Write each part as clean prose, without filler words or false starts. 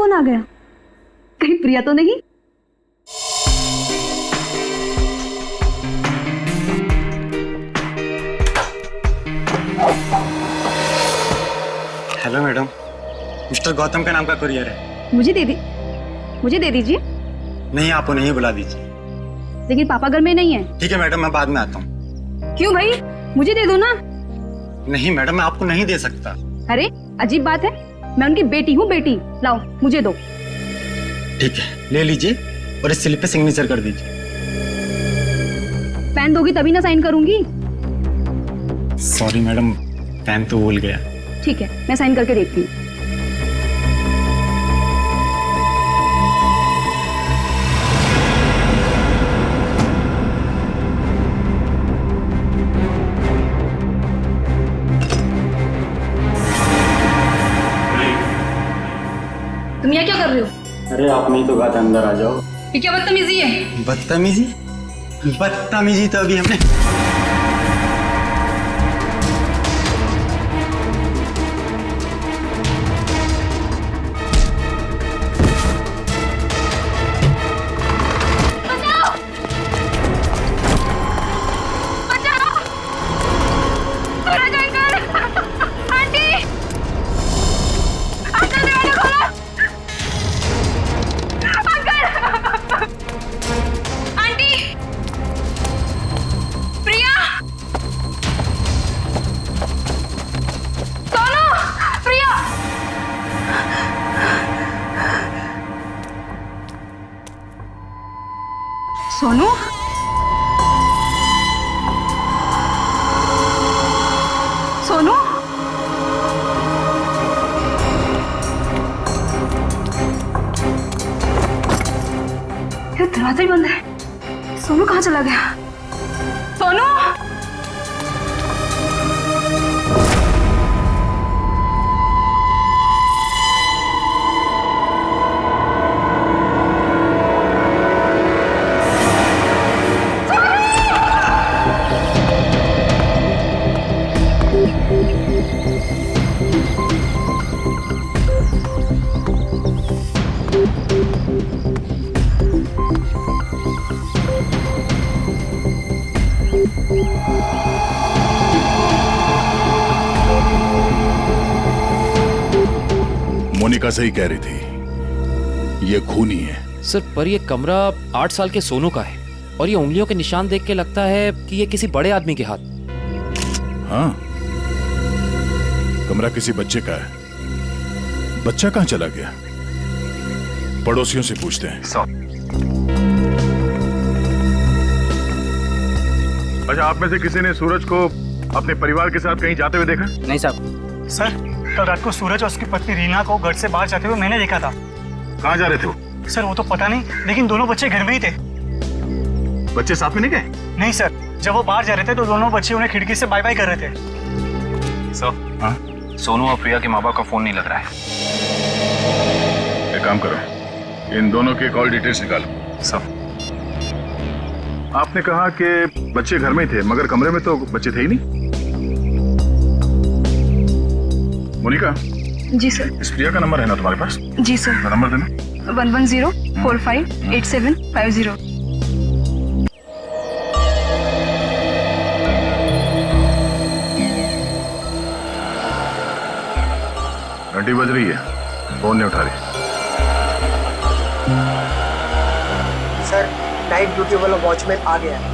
कौन आ गया? कहीं प्रिया तो नहीं? हेलो मैडम, मिस्टर गौतम का नाम का कुरियर है। मुझे दे दीजिए। नहीं, आप उन्हें ही बुला दीजिए। लेकिन पापा घर में नहीं है। ठीक है मैडम, मैं बाद में आता हूँ। क्यों भाई, मुझे दे दो ना। नहीं मैडम, मैं आपको नहीं दे सकता। अरे अजीब बात है, मैं उनकी बेटी हूँ। बेटी लाओ, मुझे दो। ठीक है, ले लीजिए और इस स्लिप पे सिग्नेचर कर दीजिए। पेन दोगी तभी ना साइन करूंगी। सॉरी मैडम, पेन तो भूल गया। ठीक है, मैं साइन करके देखती हूँ। तुम यहाँ क्या कर रहे हो? अरे आप नहीं तो बात, अंदर आ जाओ। ये क्या बदतमीजी है? बदतमीजी? बदतमीजी तो अभी हमने सोनू, सोनू, ये दरवाजा ही बंद है। सोनू कहाँ चला गया? सोनू, मोनिका सही कह रही थी, ये खूनी है। सर, पर ये कमरा 8 साल के सोनू का है और ये उंगलियों के निशान देख के लगता है कि ये किसी बड़े आदमी के हाथ। हाँ, कमरा किसी बच्चे का है। बच्चा कहाँ चला गया? पड़ोसियों से पूछते हैं। अच्छा, आप में से किसी ने सूरज को अपने परिवार के साथ कहीं जाते हुए देखा? नहीं साहब। सर, कल रात को सूरज और उसकी पत्नी रीना को घर से बाहर जाते हुए मैंने देखा था। कहाँ जा रहे थे वो? सर, वो तो पता नहीं, लेकिन दोनों बच्चे घर में ही थे। बच्चे साथ में नहीं गए? नहीं सर, जब वो बाहर जा रहे थे तो दोनों बच्चे उन्हें खिड़की से बाय बाय कर रहे थे। सर, हाँ? सोनू और प्रिया के माँ बाप का फोन नहीं लग रहा है। एक काम करो, इन दोनों के कॉल डिटेल्स निकालो। सर, आपने कहा कि बच्चे घर में ही थे, मगर कमरे में तो बच्चे थे ही नहीं। मोनिका, जी सर। इस प्रिया का नंबर है ना तुम्हारे पास? जी सर। नंबर देना। 110458750। घंटी बज रही है, फोन नहीं उठा रही। सर, नाइट ड्यूटी वाला वॉचमैन आ गया है।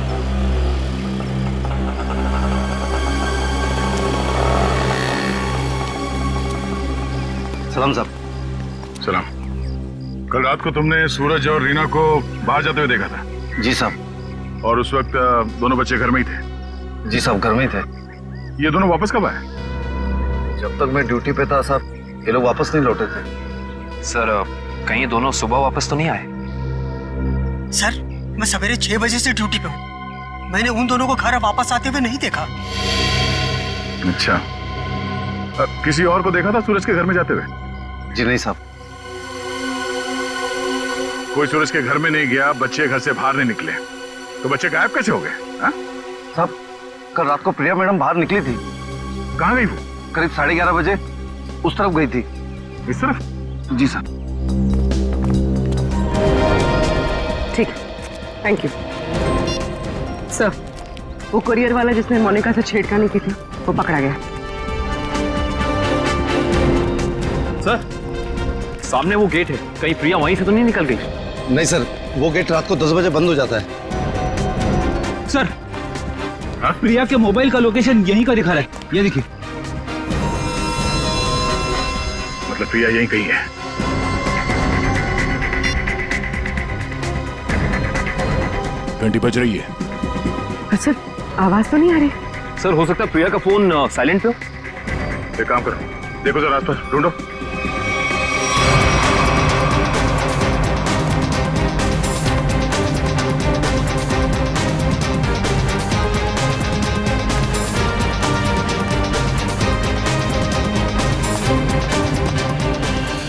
सलाम साहब। सलाम। कल रात को तुमने सूरज और रीना को बाहर जाते हुए देखा था? जी साहब। और उस वक्त दोनों बच्चे घर में ही थे? जी साहब, घर में ही थे। ये दोनों वापस कब आए? जब तक मैं ड्यूटी पे था साहब, ये लोग वापस नहीं लौटे थे। सर, कहीं ये दोनों सुबह वापस तो नहीं आए? सर, मैं सवेरे 6 बजे से ड्यूटी पे हूँ। मैंने उन दोनों को घर वापस आते हुए नहीं देखा। अच्छा, किसी और को देखा था सूरज के घर में जाते हुए? जी नहीं साहब। कोई सूरज के घर में नहीं गया, बच्चे घर से बाहर नहीं निकले, तो बच्चे गायब कैसे हो गए? साहब, कल रात को प्रिया मैडम बाहर निकली थी। कहाँ गई वो? करीब 11:30 बजे उस तरफ गई थी। इस तरफ? जी साहब। ठीक है, थैंक यू सर। वो कुरियर वाला जिसने मोनिका से छेड़खानी की थी वो पकड़ा गया। सर, सामने वो गेट है, कहीं प्रिया वहीं से तो नहीं निकल गई? नहीं सर, वो गेट रात को 10 बजे बंद हो जाता है। सर, प्रिया के मोबाइल का लोकेशन यहीं का दिखा रहा है, ये देखिए। मतलब प्रिया यहीं कहीं है। घंटी बज रही है। सर, आवाज तो नहीं आ रही। सर, हो सकता है प्रिया का फोन साइलेंट पे हो। एक काम करो, देखो जरा आसपास ढूंढो।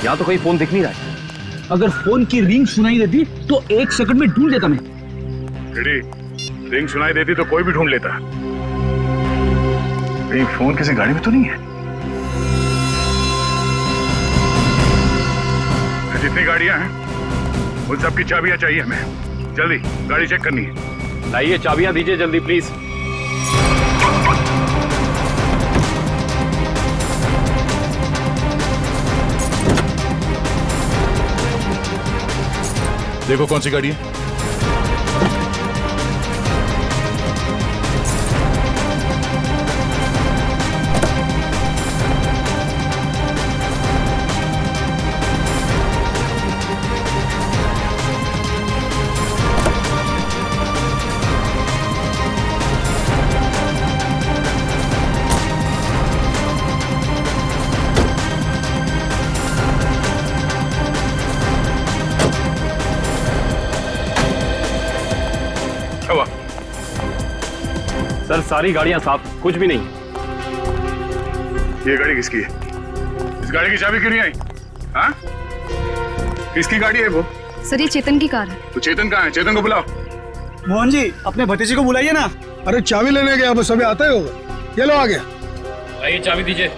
यहाँ तो कहीं फोन दिख नहीं रहा है। अगर फोन की रिंग सुनाई देती तो 1 सेकंड में ढूंढ लेता मैं। रिंग सुनाई देती तो कोई भी ढूंढ लेता। कहीं फोन किसी गाड़ी में तो नहीं है? जितनी गाड़ियां हैं उन सब की चाबियां चाहिए हमें। जल्दी गाड़ी चेक करनी है। लाइए, चाबियां दीजिए जल्दी प्लीज। देखो कौन सी गाड़ी है। सर, सारी गाड़ियां साफ, कुछ भी नहीं। ये गाड़ी किसकी है? इस गाड़ी की चाबी क्यों नहीं आई? हाँ? किसकी गाड़ी है वो? सर, ये चेतन की कार है। तो चेतन कहाँ है? चेतन को बुलाओ। मोहन जी, अपने भतीजे को बुलाइए ना। अरे चाबी लेने गया, बस अभी आता ही होगा। ये लो आ गया। आइए, चाबी दीजिए।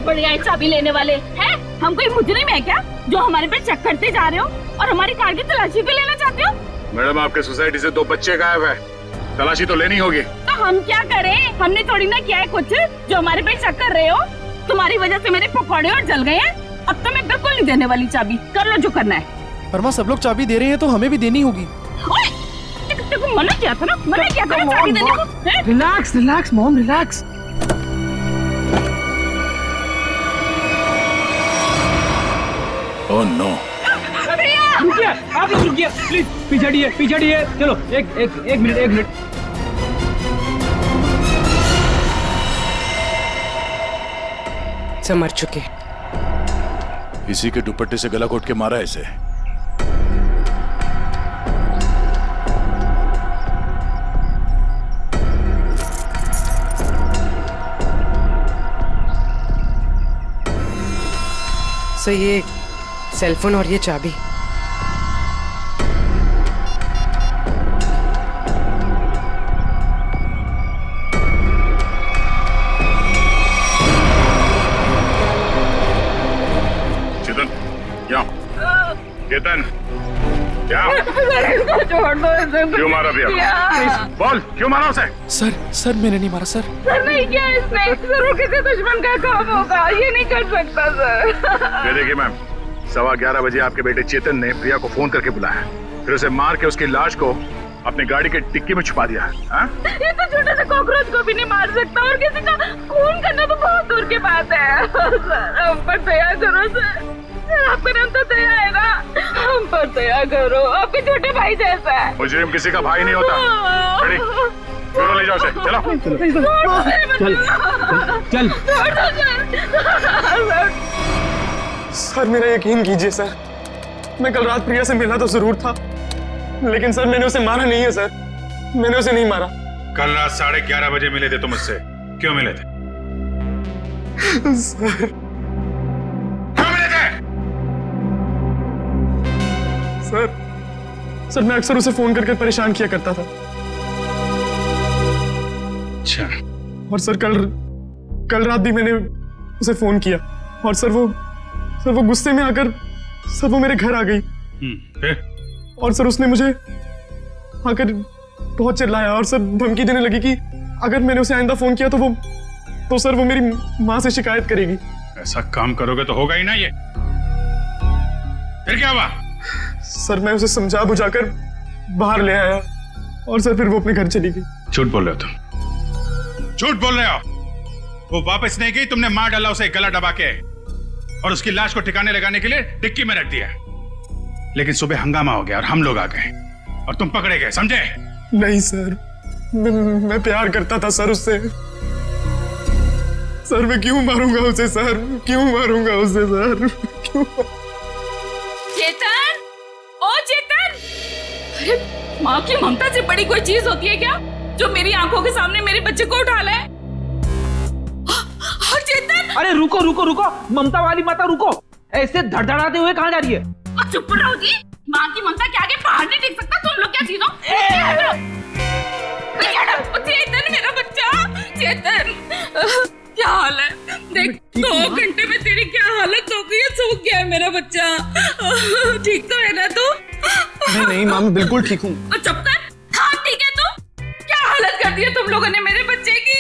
बढ़िया चाबी लेने वाले हैं? हम कोई मुजरिम है क्या जो हमारे पे चेक करते जा रहे हो और हमारी कार की तलाशी भी लेना चाहते हो? मैडम, आपके सोसाइटी से 2 बच्चे गायब है, तलाशी तो लेनी होगी। तो हम क्या करें? हमने थोड़ी ना किया है कुछ जो हमारे पे शक कर रहे हो। तुम्हारी वजह से मेरे पकौड़े और जल गए हैं। अब तो मैं बिल्कुल नहीं देने वाली चाबी। कर लो जो करना है। पर माँ, सब लोग चाबी दे रहे हैं तो हमें भी देनी होगी। तेको मना किया था ना, मना किया था ना चाबी देने को। Relax relax mom, relax. Oh no. रुकिए, आप लोग रुकिए प्लीज। पीछे हटिए। चलो, एक मिनट। सब मर चुके। इसी के दुपट्टे से गला घोट के मारा इसे। सर, ये सेलफोन और ये चाबी। चेतन, क्या? क्यों मारा भैया? बोल, क्यों मारा उसे? सर मैंने नहीं मारा सर। सर, नहीं किया इसने। जरूर किसी दुश्मन का काम होगा, ये नहीं कर सकता सर। ये देखिए मैम, 11:15 बजे आपके बेटे चेतन ने प्रिया को फोन करके बुलाया, फिर उसे मार के उसकी लाश को अपनी गाड़ी के डिक्की में छुपा दिया। ये तो छोटे से कॉकरोच को भी नहीं मार सकता और किसी का खून करना तो बहुत दूर की बात है। सर, हम पर दया करो सर। आपका नाम तो दया है ना, हम पर दया करो। आपके छोटे भाई जैसा है। मुजरिम किसी का भाई नहीं होता। रेडी? चलो ले जाओ उसे, चलो। चल। सर, मेरा यकीन कीजिए सर, मैं कल रात प्रिया से मिला तो जरूर था, लेकिन सर मैंने उसे मारा नहीं है सर। मैंने उसे नहीं मारा। कल रात 11:30 बजे मिले थे तुम मुझसे, क्यों मिले थे? सर, क्यों मिले थे? सर मैं अक्सर उसे फोन करके परेशान किया करता था। अच्छा। और सर कल रात भी मैंने उसे फोन किया और सर वो गुस्से में आकर सर वो मेरे घर आ गई। फिर और सर उसने मुझे आकर बहुत चिल्लाया और सर धमकी देने लगी कि अगर मैंने उसे आइंदा फोन किया तो सर वो मेरी माँ से शिकायत करेगी। ऐसा काम करोगे तो होगा ही ना ये। फिर क्या हुआ? सर मैं उसे समझा बुझाकर बाहर ले आया और सर फिर वो अपने घर चली गई। झूठ बोल रहे हो तुम, झूठ बोल रहे हो। वो वापस नहीं गई, तुमने मार डाला उसे गला दबा के और उसकी लाश को ठिकाने लगाने के लिए डिक्की में रख दिया। लेकिन सुबह हंगामा हो गया और हम लोग आ गए और तुम पकड़े गए, समझे? नहीं सर, मैं प्यार करता था सर उससे। सर मैं क्यों मारूंगा उसे सर, क्यों मारूंगा उसे सर, क्यों? चेतन, ओ चेतन, अरे माँ की ममता से बड़ी कोई चीज होती है क्या जो मेरी आंखों के सामने मेरे बच्चे को उठा ले? चेतन, अरे रुको रुको रुको, ममता वाली माता रुको, ऐसे धड़धड़ाते हुए कहाँ जा रही है? चुप रहो जी, माँ की ममता के आगे पहाड़ नहीं टिक सकता। तुम लोग क्या चीजों? चेतन मेरा बच्चा, चेतन क्या हाल है? देख 2 घंटे में तेरी क्या हालत हो गई है, सूख गया है मेरा बच्चा। ठीक तो है ना तू? नहीं माँ मैं बिल्कुल ठीक हूँ। चुप कर, हाँ ठीक है तू? क्या हालत कर दी है तुम लोगों ने मेरे बच्चे की?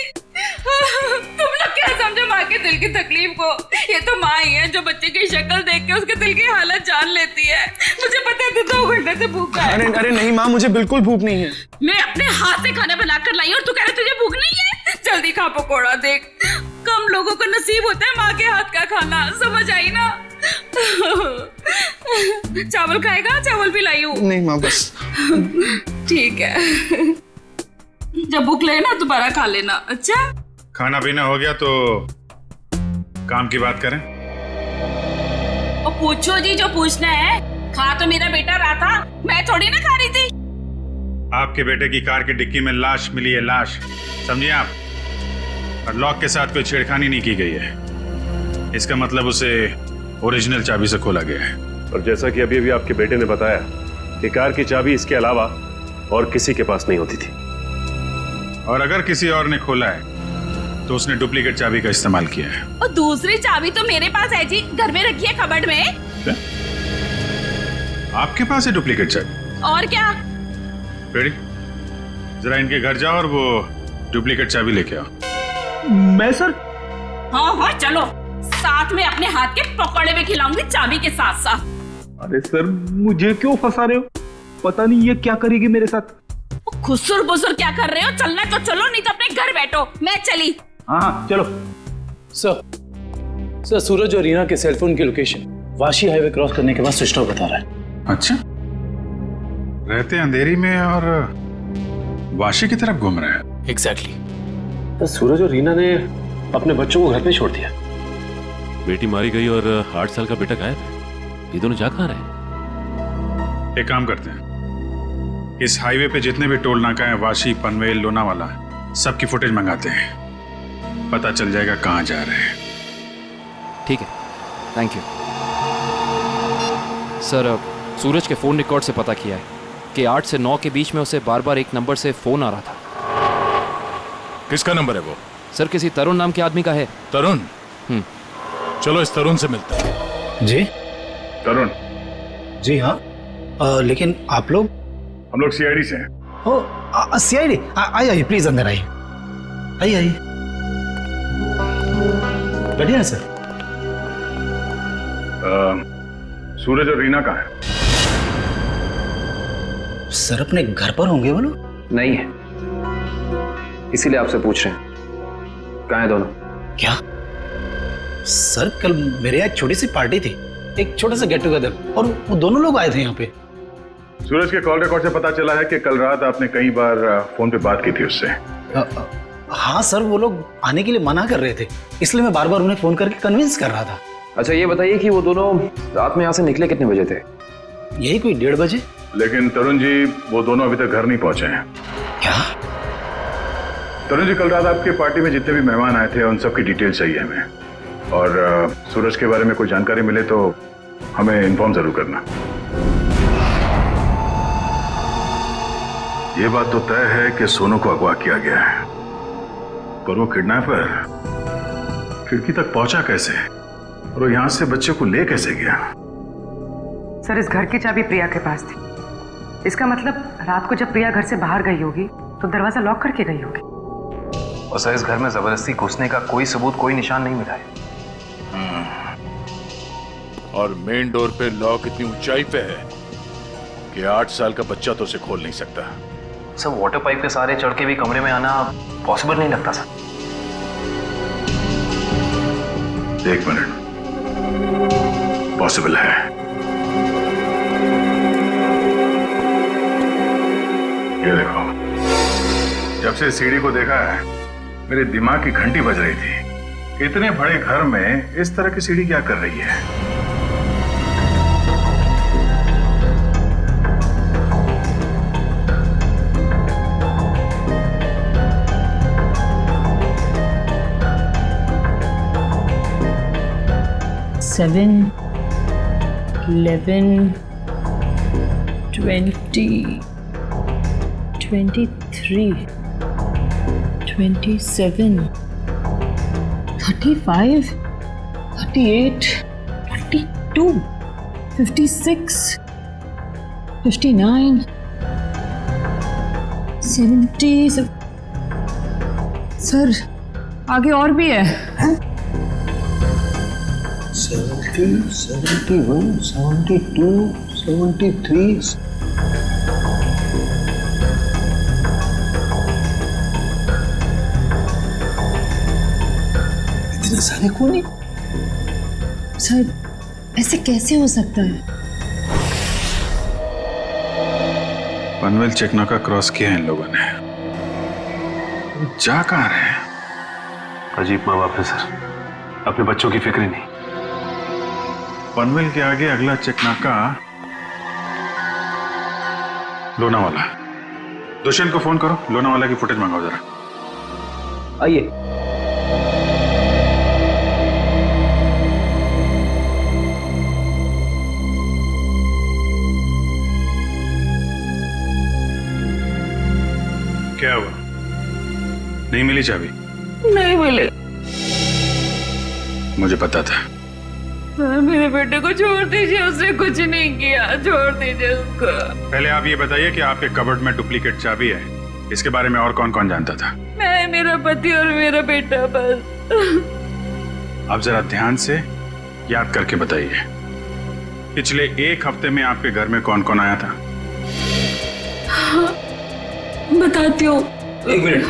तुम लोग क्या समझो माँ के दिल की तकलीफ को? ये तो माँ ही है जो बच्चे की शक्ल देख के उसके दिल की हालत जान लेती है। मुझे पता है तू 2 घंटे से भूखा है। अरे नहीं माँ, मुझे बिल्कुल भूख नहीं है। मैं अपने हाथ से खाना बनाकर लाई और तू कह रहा तुझे भूख नहीं है? जल्दी खा पकोड़ा। देख कम लोगों को नसीब होता है माँ के हाथ का खाना, समझ आई ना? चावल खाएगा? चावल भी लाई हूँ। नहीं माँ बस। ठीक है, जब भूख लगे ना दोबारा खा लेना। अच्छा खाना पीना हो गया तो काम की बात करें। और पूछो जी जो पूछना है। खा तो मेरा बेटा रहा था, मैं थोड़ी ना खा रही थी। आपके बेटे की कार की डिक्की में लाश मिली है, लाश, समझिए आप। और लॉक के साथ कोई छेड़खानी नहीं की गई है। इसका मतलब उसे ओरिजिनल चाबी से खोला गया है। और जैसा कि अभी आपके बेटे ने बताया कि कार की चाबी इसके अलावा और किसी के पास नहीं होती थी। और अगर किसी और ने खोला है तो उसने डुप्लीकेट चाबी का इस्तेमाल किया है। और दूसरी चाबी तो मेरे पास है जी, घर में रखी है कबर्ड में। क्या? आपके पास है डुप्लीकेट चाबी? और क्या? बेटी जरा इनके घर जाओ और वो डुप्लीकेट चाबी लेके आओ। मैं सर? हाँ चलो, साथ में अपने हाथ के पकौड़े भी खिलाऊंगी चाबी के साथ साथ। अरे सर मुझे क्यों फंसा रहे हो? पता नहीं ये क्या करेगी मेरे साथ। खुसुर बुसुर क्या कर रहे हो? चलना तो चलो, नहीं तो अपने घर बैठो। मैं चली। हाँ चलो। सर सूरज और रीना के सेलफोन की लोकेशन वाशी हाईवे क्रॉस करने के बाद स्विच ऑफ बता रहा है। अच्छा, रहते अंधेरी में और वाशी की तरफ घूम रहे हैं। एग्जैक्टली। तो सूरज और रीना ने अपने बच्चों को घर पे छोड़ दिया। बेटी मारी गई और 8 साल का बेटा गायब है। ये दोनों जा कहाँ रहे? एक काम करते हैं, इस हाईवे पे जितने भी टोल नाका हैं, वाशी, पनवेल, लोनावाला, सबकी फुटेज मंगाते हैं। पता चल जाएगा कहाँ जा रहे हैं। ठीक है, थैंक यू सर। सूरज के फोन रिकॉर्ड से पता किया है कि 8 से 9 के बीच में उसे बार बार एक नंबर से फोन आ रहा था। किसका नंबर है वो? सर किसी तरुण नाम के आदमी का है। तरुण? चलो इस तरुण से मिलते हैं। जी तरुण? जी हाँ, लेकिन आप लोग? हम लोग सीआईडी से हैं। ओ सीआईडी? आइए प्लीज अंदर आइए। आइए बढ़िया है सर। सूरज और रीना कहाँ है? सर अपने घर पर होंगे वो लोग? नहीं है, इसीलिए आपसे पूछ रहे हैं कहाँ है दोनों। क्या सर, कल मेरे यहाँ एक छोटी सी पार्टी थी, एक छोटा सा गेट टुगेदर, और वो दोनों लोग आए थे यहाँ पे। सूरज के कॉल रिकॉर्ड से पता चला है कि कल रात आपने कई बार फोन पे बात की थी उससे। हाँ सर, वो लोग आने के लिए मना कर रहे थे, इसलिए मैं बार बार उन्हें फोन करके कन्विंस कर रहा था। अच्छा ये बताइए कि वो दोनों रात में यहाँ से निकले कितने बजे थे? यही कोई 1:30 बजे। लेकिन तरुण जी, वो दोनों अभी तक घर नहीं पहुंचे हैं। क्या? तरुण जी, कल रात आपके पार्टी में जितने भी मेहमान आए थे उन सबकी डिटेल चाहिए हमें, और सूरज के बारे में कोई जानकारी मिले तो हमें इन्फॉर्म जरूर करना। ये बात तो तय है कि सोनू को अगवा किया गया है, पर वो किडनैपर खिड़की तक पहुंचा कैसे और वो यहां से बच्चे को ले कैसे गया? सर, इस घर की चाबी प्रिया के पास थी। इसका मतलब रात को जब प्रिया घर से बाहर गई होगी तो दरवाजा लॉक करके गई होगी। और सर, इस घर में जबरदस्ती घुसने का कोई सबूत, कोई निशान नहीं मिला है। और मेन डोर पे लॉक इतनी ऊंचाई पे है कि 8 साल का बच्चा तो उसे खोल नहीं सकता। सर, वाटर पाइप के सहारे चढ़ के भी कमरे में आना पॉसिबल नहीं लगता सर। 1 मिनट, पॉसिबल है। ये देखो, जब से सीढ़ी को देखा है मेरे दिमाग की घंटी बज रही थी। इतने बड़े घर में इस तरह की सीढ़ी क्या कर रही है? Seven, 11, 20, 23, 27, 35, 38, 42, 56, 59, 70। सर, आगे और भी है। 70, 71, 72, 73। इतने सारे कोने? सर, ऐसे कैसे हो सकता है? पनवेल चेकनाका क्रॉस किया है इन लोगों ने। जा कहां रहे हैं? अजीब माँ बाप है सर, अपने बच्चों की फिक्र ही नहीं। पनवेल के आगे अगला चेकनाका लोनावाला। दुष्यंत को फोन करो, लोनावाला की फुटेज मंगाओ जरा। आइए। क्या हुआ? नहीं मिली चाबी? नहीं मिले। मुझे पता था। सर, मेरे बेटे को छोड़ दीजिए, उसने कुछ नहीं किया, छोड़ दीजिए उसको। पहले आप ये बताइए कि आपके कबर्ड में डुप्लीकेट चाबी है, इसके बारे में और कौन कौन जानता था? मैं, मेरा पति और मेरा बेटा बस। आप जरा ध्यान से याद करके बताइए, पिछले 1 हफ्ते में आपके घर में कौन कौन आया था? बताती हूँ। 1 मिनट,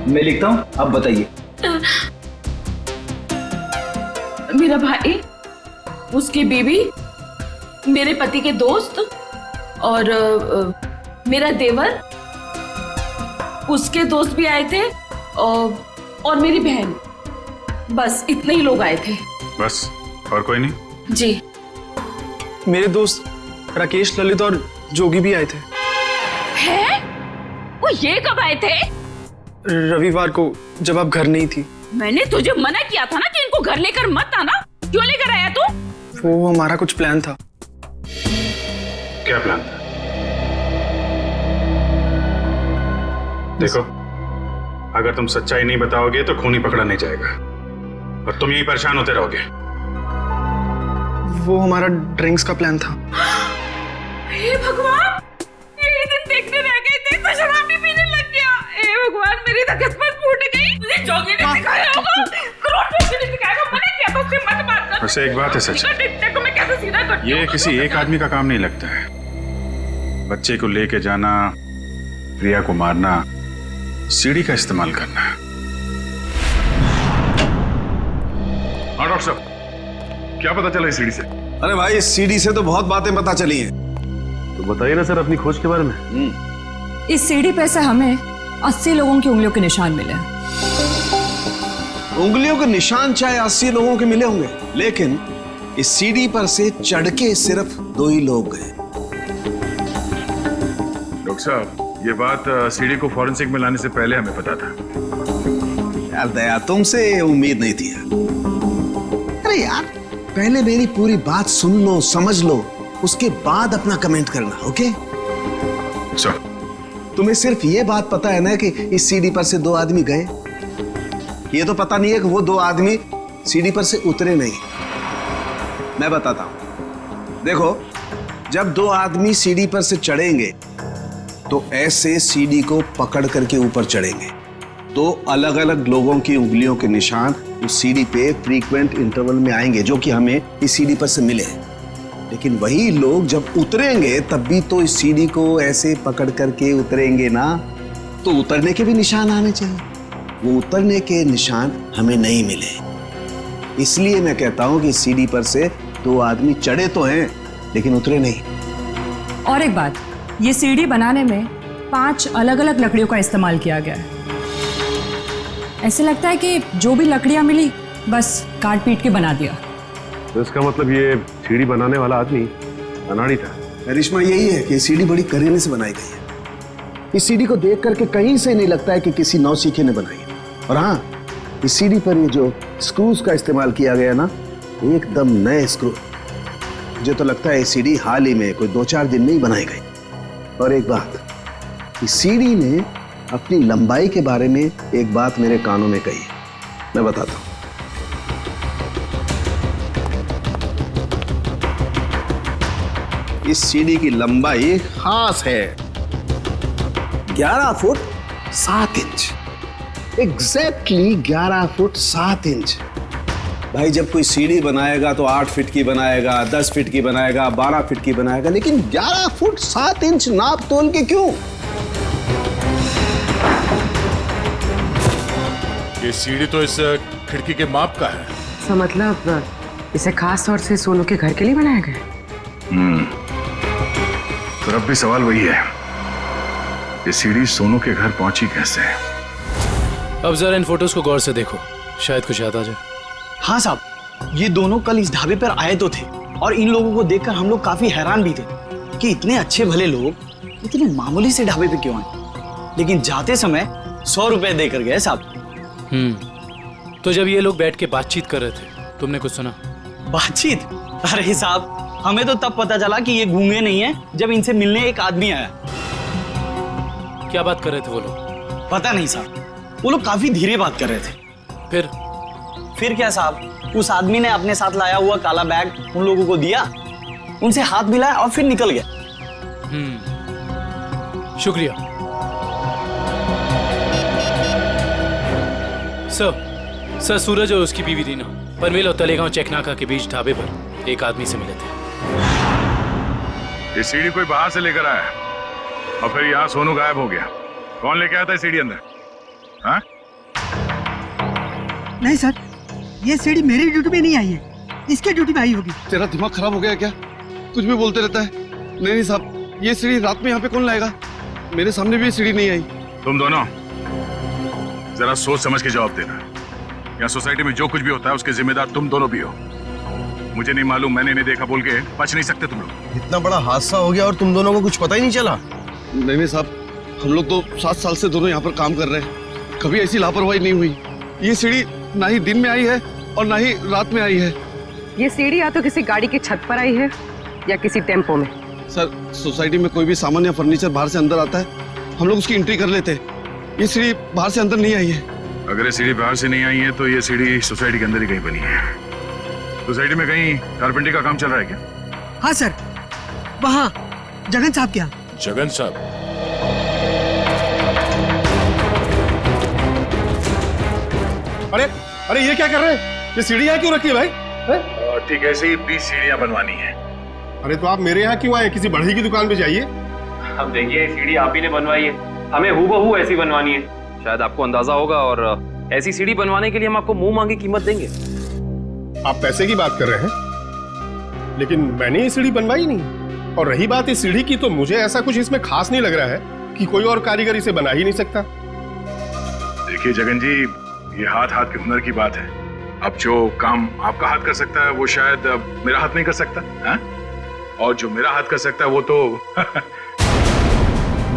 मैं लिखता हूँ, आप बताइए। मेरा भाई, उसकी बीवी, मेरे पति के दोस्त और मेरा देवर, उसके दोस्त भी आए थे और मेरी बहन। बस इतने ही लोग आए थे। बस, और कोई नहीं? जी। मेरे दोस्त राकेश, ललित और जोगी भी आए थे। हैं? वो ये कब आए थे? रविवार को, जब आप घर नहीं थी। मैंने तुझे मना किया था ना कि इनको घर लेकर मत आना। क्यों लेकर आया तू? वो हमारा कुछ प्लान था। क्या प्लान था? देखो, अगर तुम सच्चाई नहीं बताओगे तो खून ही पकड़ा नहीं जाएगा और तुम यही परेशान होते रहोगे। वो हमारा ड्रिंक्स का प्लान था। हे भगवान, ये दिन देखने रह गए थे तो शराब भी पीने लग गया। हे भगवान, मेरी तो किस्मत फूट गई। मुझे जोगी ने सिखाया होगा, करोड़पति ने सिखाया होगा। मैंने क्या तो उससे मत बात कर। वैसे एक बात है सच, देखो मैं कैसे सीधा करती हूँ। ये किसी एक आदमी का काम नहीं लगता है। बच्चे को लेके जाना, प्रिया को मारना, सीढ़ी का इस्तेमाल करना। हाँ डॉक्टर साहब, क्या पता चला इस सीढ़ी से? अरे भाई, इस सीढ़ी से तो बहुत बातें पता चली हैं। तो बताइए ना सर अपनी खोज के बारे में। इस सीढ़ी पे से हमें 80 लोगों की उंगलियों के निशान मिले हैं। उंगलियों के निशान चाहे 80 लोगों के मिले होंगे, लेकिन इस सीढ़ी पर से चढ़ के सिर्फ 2 ही लोग गए। डॉक्टर साहब, ये बात सीढ़ी को फॉरेंसिक में लाने से पहले हमें पता था। यार दया, तुमसे उम्मीद नहीं थी यार। अरे यार, पहले मेरी पूरी बात सुन लो, समझ लो, उसके बाद अपना कमेंट करना, ओके? तुम्हें सिर्फ ये बात पता है ना कि इस सीढ़ी पर से 2 आदमी गए, ये तो पता नहीं है कि वो दो आदमी सीढ़ी पर से उतरे नहीं। मैं बताता हूं, देखो, जब दो आदमी सीढ़ी पर से चढ़ेंगे तो ऐसे सीढ़ी को पकड़ करके ऊपर चढ़ेंगे। दो अलग अलग लोगों की उंगलियों के निशान उस सीढ़ी पे फ्रीक्वेंट इंटरवल में आएंगे, जो कि हमें इस सीढ़ी पर से मिले हैं। लेकिन वही लोग जब उतरेंगे तब भी तो इस सीढ़ी को ऐसे पकड़ करके उतरेंगे ना, तो उतरने के भी निशान आने चाहिए। वो उतरने के निशान हमें नहीं मिले। इसलिए मैं कहता हूं कि सीढ़ी पर से दो आदमी चढ़े तो हैं लेकिन उतरे नहीं। और एक बात, ये सीढ़ी बनाने में 5 अलग अलग लकड़ियों का इस्तेमाल किया गया है। ऐसे लगता है कि जो भी लकड़ियां मिली बस काट पीट के बना दिया। तो इसका मतलब ये सीढ़ी बनाने वाला आदमी अनाड़ी था। करिश्मा यही है कि सीढ़ी बड़ी करीने से बनाई गई है। इस सीढ़ी को देख करके कहीं से नहीं लगता है कि किसी नौसीखे ने बनाई है। और हाँ, इस सीढ़ी पर ये जो स्क्रूज का इस्तेमाल किया गया ना, एकदम नए स्क्रू। मुझे तो लगता है ये सीढ़ी हाल ही में कोई 2-4 दिन में ही बनाई गई। और एक बात, इस सीढ़ी ने अपनी लंबाई के बारे में एक बात मेरे कानों में कही है, मैं बताता हूं। इस सीढ़ी की लंबाई खास है 11 foot 7 inch. Exactly 11 foot 7 inch. भाई, जब कोई सीढ़ी बनाएगा तो 8 फीट की बनाएगा, 10 फीट की बनाएगा, 12 फीट की बनाएगा, लेकिन 11 फुट 7 इंच नाप तोल के क्यों? ये सीढ़ी तो इस खिड़की के माप का है। तो मतलब इसे खास तौर से सोनू के घर के लिए बनाया गया? तो अब भी सवाल वही है, ये सीढ़ी सोनू के घर पहुंची कैसे? अब जरा इन फोटोज को गौर से देखो, शायद कुछ याद आ जाए। हाँ साहब, ये दोनों कल इस ढाबे पर आए तो थे और इन लोगों को देखकर हम लोग काफी हैरान भी थे कि इतने अच्छे भले लोग इतने मामूली से ढाबे पे क्यों आए। लेकिन जाते समय 100 रुपए देकर गए साहब। तो जब ये लोग बैठ के बातचीत कर रहे थे, तुमने कुछ सुना? बातचीत? अरे साहब, हमें तो तब पता चला कि ये गूंगे नहीं है जब इनसे मिलने एक आदमी आया। क्या बात कर रहे थे वो लोग? पता नहीं साहब, वो लोग काफी धीरे बात कर रहे थे। फिर क्या साहब, उस आदमी ने अपने साथ लाया हुआ काला बैग उन लोगों को दिया, उनसे हाथ मिलाया और फिर निकल गया। शुक्रिया सर। सूरज और उसकी बीवी रीना पनवेल और तलेगांव चेकनाका के बीच ढाबे पर एक आदमी से मिले थे। ये सीढ़ी कोई बाहर से लेकर आया और फिर यहाँ सोनू गायब हो गया। कौन लेके आया था सीढ़ी अंदर? हाँ? नहीं सर, ये सीढ़ी मेरी ड्यूटी में नहीं आई है, इसके ड्यूटी में आई होगी। तेरा दिमाग खराब हो गया क्या? कुछ भी बोलते रहता है। नहीं साहब, ये सीढ़ी रात में यहाँ पे कौन लाएगा? मेरे सामने भी ये सीढ़ी नहीं आई। तुम दोनों जरा सोच समझ के जवाब देना। यहाँ सोसाइटी में जो कुछ भी होता है उसके जिम्मेदार तुम दोनों भी हो। मुझे नहीं मालूम, मैंने नहीं देखा बोल के बच नहीं सकते तुम लोग। इतना बड़ा हादसा हो गया और तुम दोनों को कुछ पता ही नहीं चला? नहीं साहब, हम लोग तो 7 साल से दोनों यहाँ पर काम कर रहे हैं, कभी ऐसी लापरवाही नहीं हुई। ये सीढ़ी ना ही दिन में आई है और ना ही रात में आई है। ये सीढ़ी या तो किसी गाड़ी की छत पर आई है या किसी टेम्पो में। सर, सोसाइटी में कोई भी सामान या फर्नीचर बाहर से अंदर आता है, हम लोग उसकी एंट्री कर लेते हैं। ये सीढ़ी बाहर से अंदर नहीं आई है। अगर ये सीढ़ी बाहर से नहीं आई है तो ये सीढ़ी सोसाइटी के अंदर ही कहीं बनी है। सोसाइटी में कहीं कारपेंटरी का काम चल रहा है क्या? हाँ सर, वहाँ जगन साहब क्या? जगन साहब? अरे अरे, ये क्या कर रहे हैं? ये सीढ़ी यहाँ क्यों रखी है भाई? ठीक है, ऐसे ही 20 सीढ़ियाँ बनवानी है। अरे तो आप मेरे यहाँ क्यों आए? किसी बढ़ई की दुकान पे जाइए। अब देखिए, सीढ़ी आप ही ने बनवाई है, हमें हूबहू ऐसी बनवानी है। शायद आपको अंदाजा होगा, और ऐसी सीढ़ी बनवाने के लिए हम आपको मुंह मांगी कीमत देंगे। आप पैसे की बात कर रहे हैं, लेकिन मैंने ये सीढ़ी बनवाई नहीं। और रही बात इस सीढ़ी की, तो मुझे ऐसा कुछ इसमें खास नहीं लग रहा है कि कोई और कारीगर इसे बना ही नहीं सकता। देखिए जगन जी, ये हाथ हाथ के हुनर की बात है। अब जो काम आपका हाथ कर सकता है वो शायद मेरा हाथ नहीं कर सकता है? और जो मेरा हाथ कर सकता है वो तो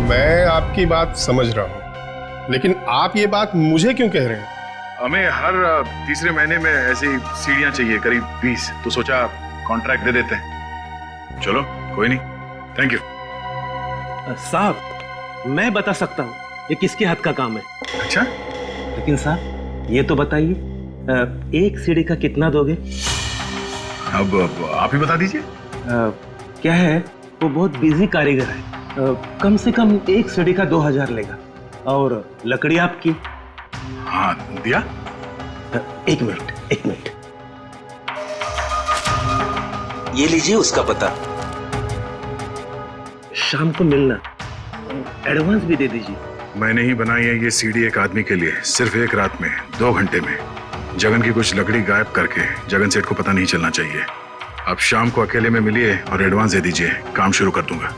मैं आपकी बात समझ रहा हूँ, लेकिन आप ये बात मुझे क्यों कह रहे हैं? हमें हर तीसरे महीने में ऐसी सीढ़ियां चाहिए, करीब 20, तो सोचा कॉन्ट्रैक्ट दे देते हैं। चलो कोई नहीं, थैंक यू। साहब, मैं बता सकता हूँ ये किसके हाथ का काम है। अच्छा? लेकिन साहब, ये तो बताइए, एक सीढ़ी का कितना दोगे? अब आप ही बता दीजिए। क्या है, वो बहुत बिजी कारीगर है, कम से कम एक सीढ़ी का 2000 लेगा। और लकड़ी आपकी? हाँ, दिया। एक मिनट, ये लीजिए उसका पता। शाम को मिलना, एडवांस भी दे दीजिए। मैंने ही बनाई है ये सीढ़ी एक आदमी के लिए, सिर्फ एक रात में, 2 घंटे में। जगन की कुछ लकड़ी गायब करके जगन सेठ को पता नहीं चलना चाहिए। आप शाम को अकेले में मिलिए और एडवांस दे दीजिए, काम शुरू कर दूंगा।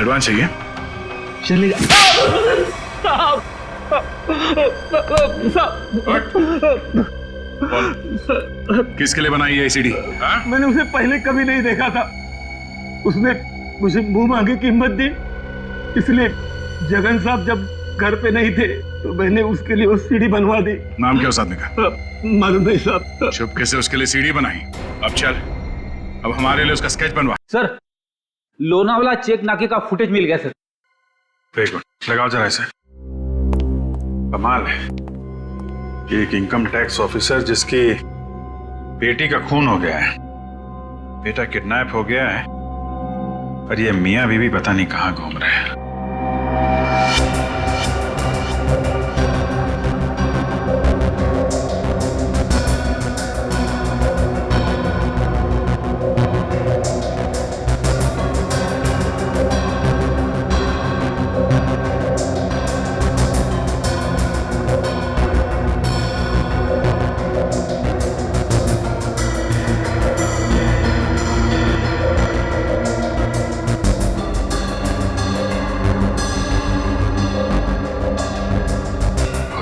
एडवांस चाहिए? चलेगा। किसके लिए बनाई है सीढ़ी? मैंने उसे पहले कभी नहीं देखा था, उसने मुझे मुंह मांगे कीमत दी, इसलिए जगन साहब जब घर पे नहीं थे तो मैंने उसके लिए वो सीढ़ी बनवा दी। नाम क्या उस आदमी का? मालूम नहीं साहब। चुपके से उसके लिए सीढ़ी बनाई। अब चल, अब हमारे लिए उसका स्केच बनवा। सर, लोनावाला चेक नाके का फुटेज मिल गया सर। एक मिनट लगाओ जरा इसे। कमाल है, एक इनकम टैक्स ऑफिसर जिसकी बेटी का खून हो गया है, बेटा किडनैप हो गया है, और ये मियां बीवी पता नहीं कहां घूम रहे हैं।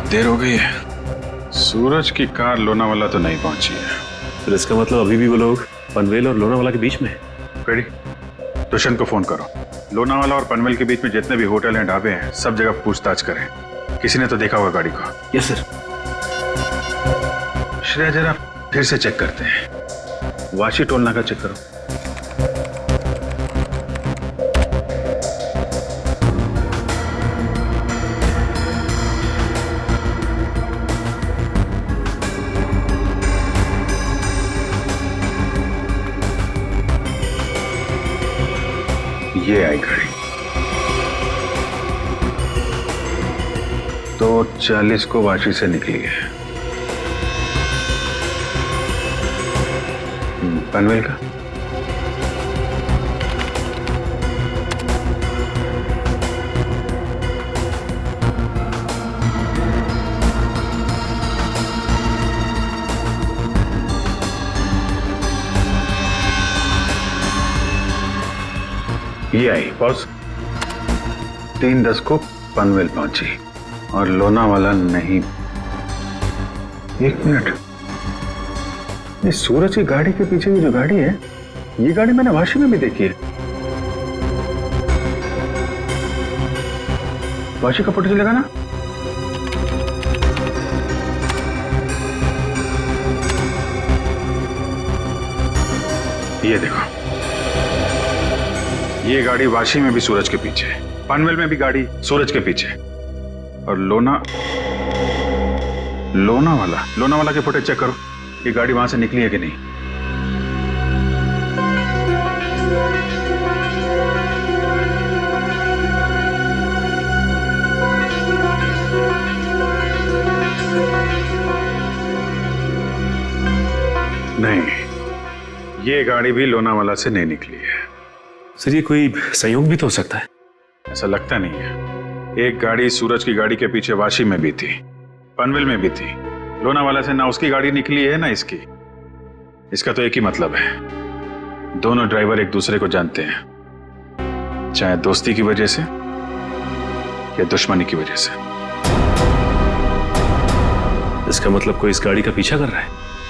देर हो गई है, सूरज की कार लोनावाला तो नहीं पहुंची है। फिर इसका मतलब अभी भी वो लोग पनवेल और लोनावाला के बीच में है। कड़ी, दुष्यंत को फोन करो। लोनावाला और पनवेल के बीच में जितने भी होटल हैं, ढाबे हैं, सब जगह पूछताछ करें। किसी ने तो देखा होगा गाड़ी को। Yes sir. श्रेया, जरा फिर से चेक करते हैं। वाशी टोल नाका चेक करो। ये आई गाड़ी 2:40 को वाशी से निकली है। पनवेल का ये आई बॉस, 3:10 को पनवेल पहुंची और लोनावाला नहीं। एक मिनट, ये सूरज की गाड़ी के पीछे की जो गाड़ी है, ये गाड़ी मैंने वाशी में भी देखी है। वाशी का फोटो चलेगा ना? ये देखो, ये गाड़ी वाशी में भी सूरज के पीछे, पनवेल में भी गाड़ी सूरज के पीछे, और लोनावाला के फुटेज चेक करो, ये गाड़ी वहां से निकली है कि नहीं। नहीं, ये गाड़ी भी लोनावाला से नहीं निकली है। सर, ये कोई संयोग भी तो हो सकता है। ऐसा लगता नहीं है। एक गाड़ी सूरज की गाड़ी के पीछे वाशी में भी थी, पनवेल में भी थी। लोनावाला से ना उसकी गाड़ी निकली है ना इसकी। इसका तो एक ही मतलब है, दोनों ड्राइवर एक दूसरे को जानते हैं, चाहे दोस्ती की वजह से या दुश्मनी की वजह से। इसका मतलब कोई इस गाड़ी का पीछा कर रहा है।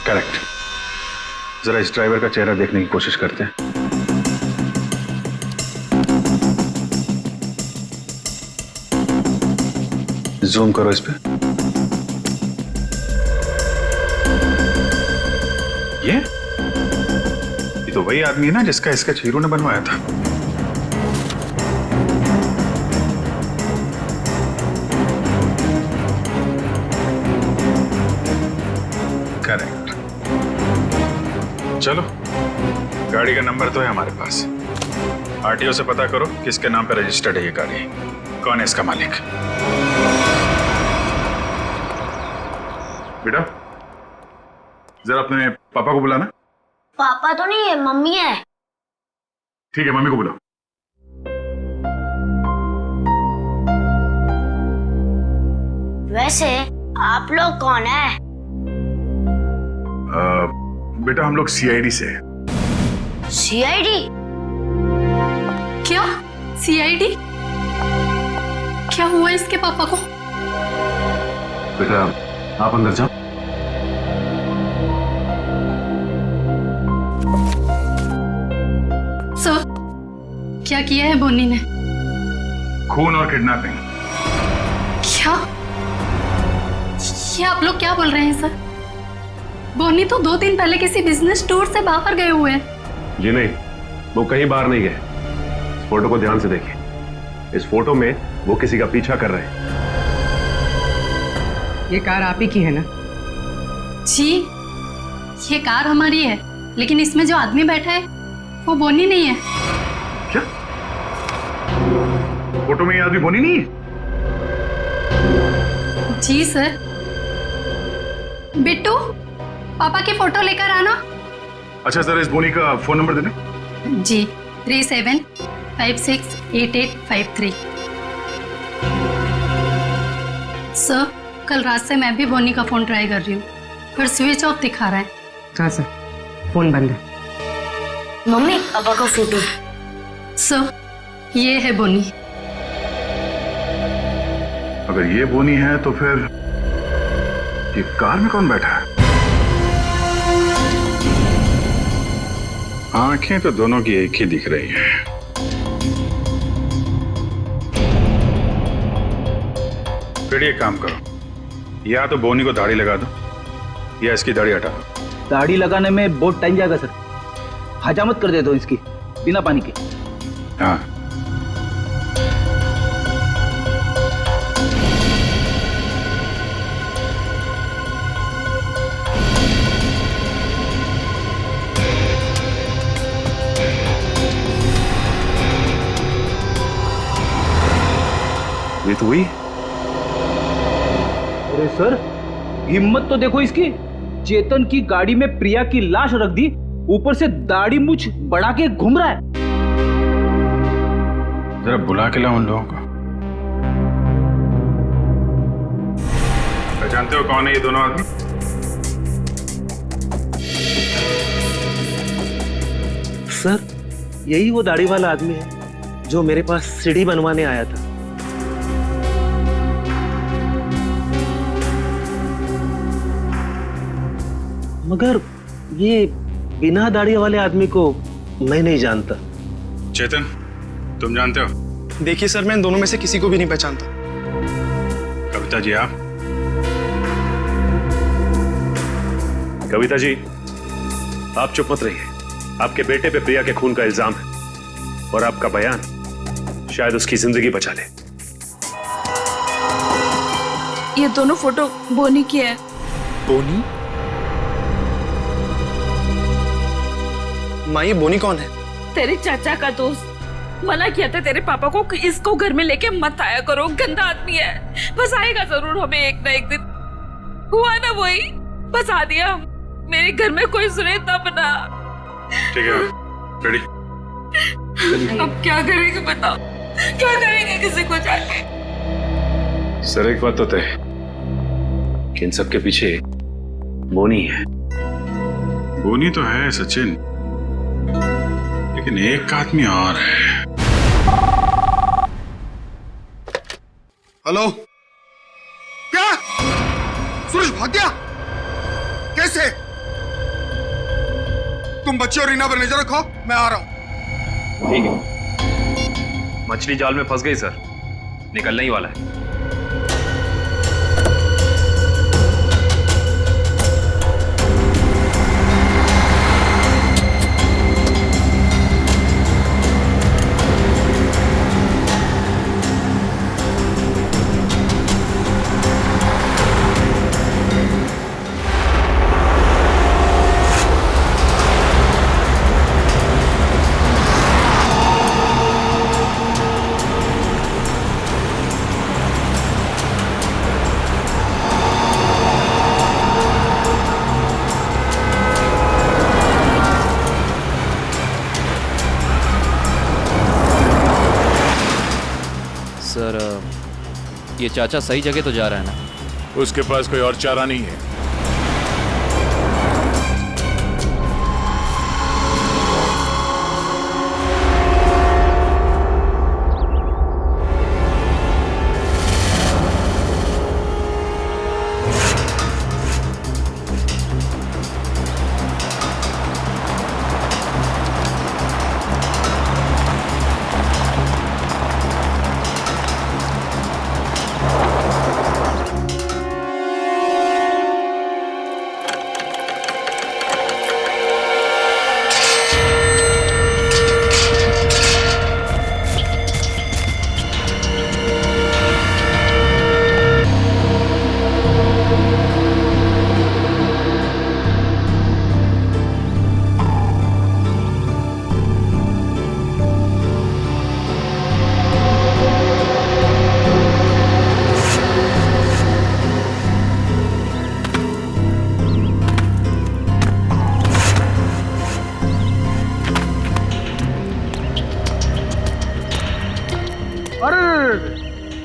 करेक्ट। जरा इस ड्राइवर का चेहरा देखने की कोशिश करते हैं। जूम करो इस पे। ये तो वही आदमी है ना जिसका स्केच हीरो ने बनवाया था। चलो, गाड़ी का नंबर तो है हमारे पास। आरटीओ से पता करो किसके नाम पे रजिस्टर्ड है ये गाड़ी, कौन है इसका मालिक। बेटा, जरा अपने पापा को बुलाना। पापा तो नहीं है, मम्मी है। ठीक है, मम्मी को बुलाओ। वैसे आप लोग कौन है? बेटा हम लोग सीआईडी से। सीआईडी? क्या सीआईडी? क्या हुआ इसके पापा को? बेटा आप अंदर जाओ। सर, क्या किया है बोनी ने? खून और किडनैपिंग। क्या? ये आप लोग क्या बोल रहे हैं सर? बोनी तो 2 दिन पहले किसी बिजनेस टूर से बाहर गए हुए हैं। जी नहीं, वो कहीं बाहर नहीं गए। इस फोटो को ध्यान से देखिए। इस फोटो में वो किसी का पीछा कर रहे हैं। ये कार आप ही की है ना? जी, ये कार हमारी है, लेकिन इसमें जो आदमी बैठा है वो बोनी नहीं है। क्या? फोटो में ये आदमी बोनी नहीं है? जी सर। बिट्टू, पापा की फोटो लेकर आना। अच्छा जरा इस बोनी का फोन नंबर दे दें। जी, 37568853। सर, कल रात से मैं भी बोनी का फोन ट्राई कर रही हूँ, पर स्विच ऑफ दिखा रहा है। हाँ सर, फोन बंद है। मम्मी, पापा का फोटो। सर, ये है बोनी। अगर ये बोनी है तो फिर ये कार में कौन बैठा है? आंखें तो दोनों की एक ही दिख रही हैं। फिर ये काम करो, या तो बोनी को दाढ़ी लगा दो या इसकी दाढ़ी हटा दो। दाढ़ी लगाने में बहुत टाइम जाएगा सर, हजामत कर दे दो इसकी बिना पानी के। हाँ, ये तो हुई। अरे सर, हिम्मत तो देखो इसकी। चेतन की गाड़ी में प्रिया की लाश रख दी, ऊपर से दाढ़ी मूछ बढ़ा के घूम रहा है। जरा बुला के लाओ उन लोगों को। पहचानते हो कौन है ये दोनों आदमी? सर, यही वो दाढ़ी वाला आदमी है जो मेरे पास सीढ़ी बनवाने आया था। मगर ये बिना दाढ़ी वाले आदमी को मैं नहीं जानता। चेतन, तुम जानते हो? देखिए सर, मैं इन दोनों में से किसी को भी नहीं पहचानता। कविता जी आप? कविता जी, आप चुप मत रहिए। आपके बेटे पे प्रिया के खून का इल्जाम है और आपका बयान शायद उसकी जिंदगी बचा ले। ये दोनों फोटो बोनी की है। बोनी? माँ, ये बोनी कौन है? तेरे चाचा का दोस्त। मना किया था तेरे पापा को कि इसको घर में लेके मत आया करो, गंदा आदमी है। बस आएगा जरूर हमें एक ना एक दिन। हुआ ना वही, बस आ दिया। मेरे घर में कोई सुने तब ना। ठीक है, रेडी? अब क्या करेंगे बताओ, क्या करेंगे किसी को जाके? सर, एक बात तो तय कि इन सब के पीछे बोनी है। बोनी तो है सचिन, लेकिन एक आदमी और है। हेलो, क्या सूरज भाग गया? कैसे? तुम बच्चे और रीना पर नजर रखो, मैं आ रहा हूं। ठीक है। मछली जाल में फंस गई सर, निकलने ही वाला है। ये चाचा सही जगह तो जा रहा है ना? उसके पास कोई और चारा नहीं है।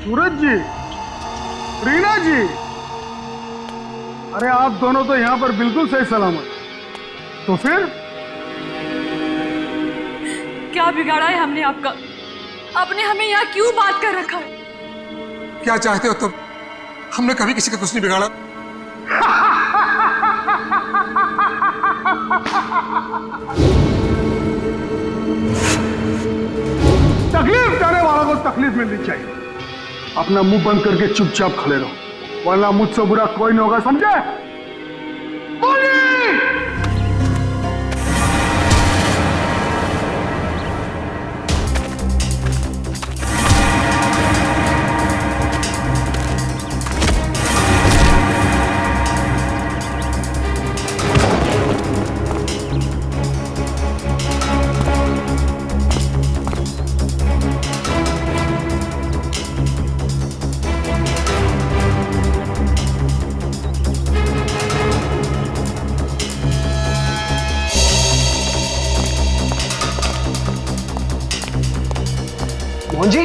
सूरज जी, रीना जी, अरे आप दोनों तो यहाँ पर बिल्कुल सही सलामत। तो फिर क्या बिगाड़ा है हमने आपका? आपने हमें यहाँ क्यों बात कर रखा है? क्या चाहते हो तुम? हमने कभी किसी का कुछ नहीं बिगाड़ा। तकलीफ देने वालों को तकलीफ मिलनी चाहिए। अपना मुंह बंद करके चुपचाप खड़े रहो, वरना मुझसे बुरा कोई नहीं होगा, समझे? मोहन जी,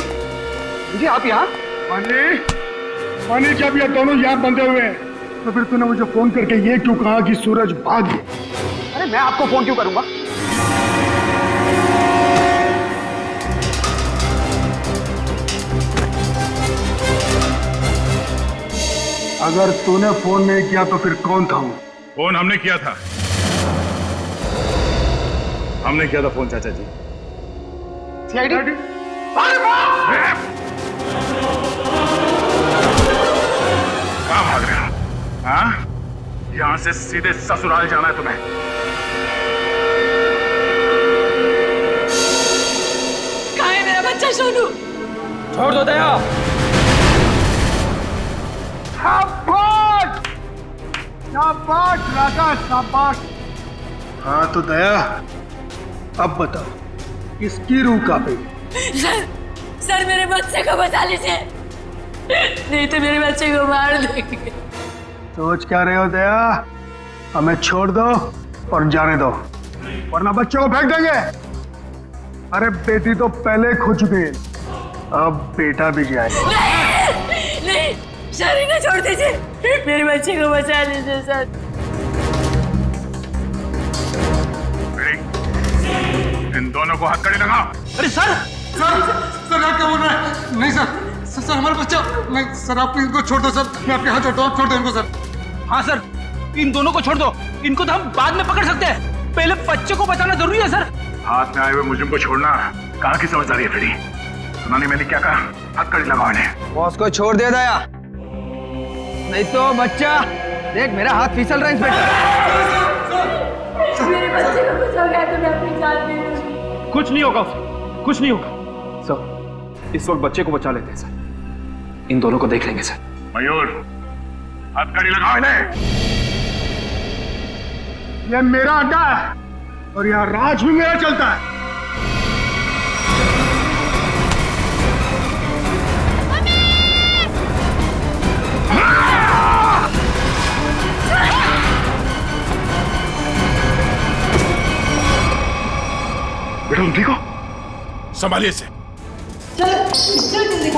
जी आप यहाँ? पानी जब ये दोनों यहाँ बंधे हुए हैं, तो फिर तूने मुझे फोन करके ये क्यों कहा कि सूरज भाग गया? अरे मैं आपको फोन क्यों करूंगा? अगर तूने फोन नहीं किया तो फिर कौन था वो? फोन हमने किया था। हमने किया था फोन, चाचा जी। सीआईडी? कहाँ भाग रहे हो? हाँ? यहाँ से सीधे ससुराल जाना है तुम्हें। कहाँ है मेरा बच्चा सोनू? छोड़ दो दया। शाबाश! शाबाश राजा, शाबाश। हाँ तो दया, अब बताओ इसकी रूह कहाँ पे? सर मेरे बच्चे को बचा लीजिए, नहीं तो मेरे बच्चे को मार देंगे। सोच क्या रहे हो दया? हमें छोड़ दो और जाने दो, वरना बच्चों को फेंक देंगे। अरे बेटी तो पहले खो चुकी है, अब बेटा भी जाए। नहीं, सर इन्हें छोड़ दीजिए, मेरे बच्चे को बचा लीजिए सर। इन दोनों को हथकड़ी लगाओ। अरे सर आप क्या बोल रहे हैं? नहीं सर हमारा बच्चा नहीं सर, आप इनको छोड़ दो सर, मैं आपके हाथ छोड़ता हूँ, आप छोड़ दो इनको सर। हाँ सर, इन दोनों को छोड़ दो, इनको तो हम बाद में पकड़ सकते हैं, पहले बच्चे को बचाना जरूरी है सर। हाथ में आए हुए मुझे को छोड़ना कहाँ की समझदारी है फिरी? सुना नहीं मैंने क्या कहा? हथकड़ी लगाओ इन्हें। बॉस को छोड़ दे दया, नहीं तो बच्चा देख मेरा हाथ फिसल रहा है। इंस्पेक्टर मेरे बच्चे को बचाओगे तो मैं अपनी जान दे दूंगी। कुछ नहीं होगा उसे, कुछ नहीं होगा सर। इस वक्त बच्चे को बचा लेते हैं सर, इन दोनों को देख लेंगे सर। मयूर, हथकड़ी लगाओ इन्हें। ये मेरा अड्डा है और यहाँ राज भी मेरा चलता है। बेटा तुम ठीक हो? संभालिए से, जल्दी जल्दी।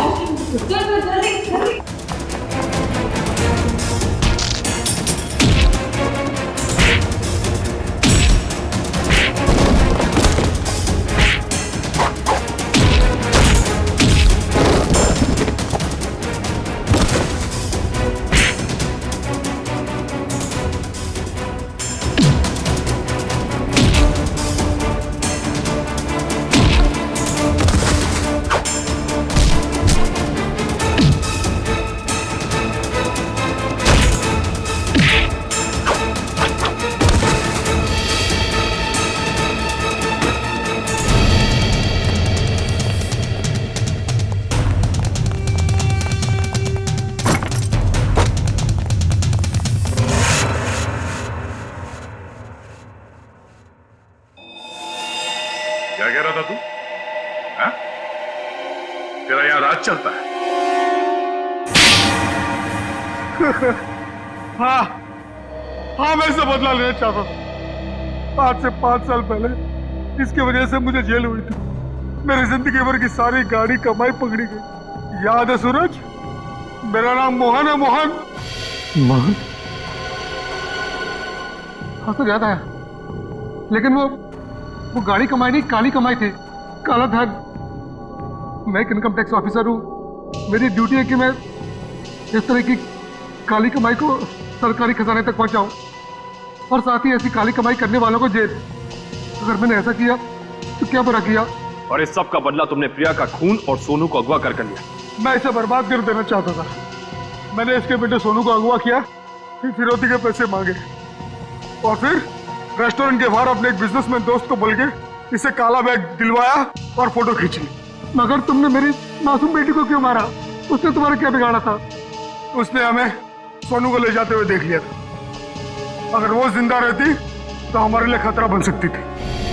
क्या कह रहा था तू? हाँ? तेरा यहां राज चलता है? हाँ हाँ, मैं इससे बदला लेना चाहता था। आज से 5 साल पहले इसकी वजह से मुझे जेल हुई थी। मेरी जिंदगी भर की सारी गाड़ी कमाई पकड़ी गई। याद है सूरज? मेरा नाम मोहन है। मोहन। मोहन? हाँ सर, याद आया। लेकिन वो गाड़ी कमाई नहीं, काली कमाई थी। काला धन। मैं एक इनकम टैक्स ऑफिसर हूँ। मेरी ड्यूटी है कि मैं इस तरह की काली कमाई को सरकारी खजाने तक पहुंचाऊं और साथ ही ऐसी काली कमाई करने वालों को जेल। अगर मैंने ऐसा किया तो क्या बुरा किया? और इस सब का बदला तुमने प्रिया का खून और सोनू को अगवा कर लिया। मैं इसे बर्बाद कर देना चाहता था। मैंने इसके बेटे सोनू को अगवा किया, फिर फिरौती के पैसे मांगे और फिर रेस्टोरेंट के बाहर अपने एक बिजनेसमैन दोस्त को बोल के इसे काला बैग दिलवाया और फोटो खींची। मगर तुमने मेरी मासूम बेटी को क्यों मारा? उसने तुम्हारा क्या बिगाड़ा था? उसने हमें सोनू को ले जाते हुए देख लिया था। अगर वो जिंदा रहती तो हमारे लिए खतरा बन सकती थी।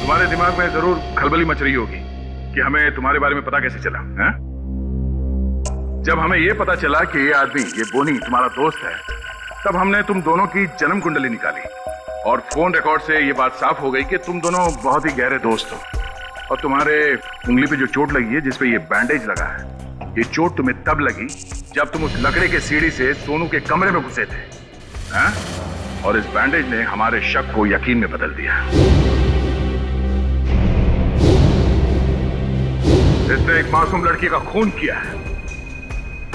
तुम्हारे दिमाग में जरूर खलबली मच रही होगी कि हमें तुम्हारे बारे में पता कैसे चला है? जब हमें ये पता चला कि ये आदमी, ये बोनी तुम्हारा दोस्त है, तब हमने तुम दोनों की जन्म कुंडली निकाली और फोन रिकॉर्ड से ये बात साफ हो गई कि तुम दोनों बहुत ही गहरे दोस्त हो। और तुम्हारे उंगली पे जो चोट लगी है, जिसपे ये बैंडेज लगा है, ये चोट तुम्हें तब लगी जब तुम उस लकड़े के सीढ़ी से सोनू के कमरे में घुसे थे, हैं? और इस बैंडेज ने हमारे शक को यकीन में बदल दिया। इसने एक मासूम लड़की का खून किया है,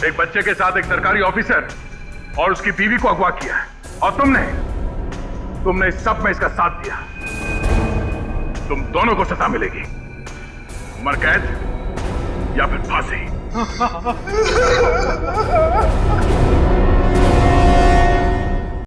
एक बच्चे के साथ एक सरकारी ऑफिसर और उसकी बीवी को अगवा किया है, और तुमने इस सब में इसका साथ दिया। तुम दोनों को सजा मिलेगी, उम्र कैद या फिर फांसी।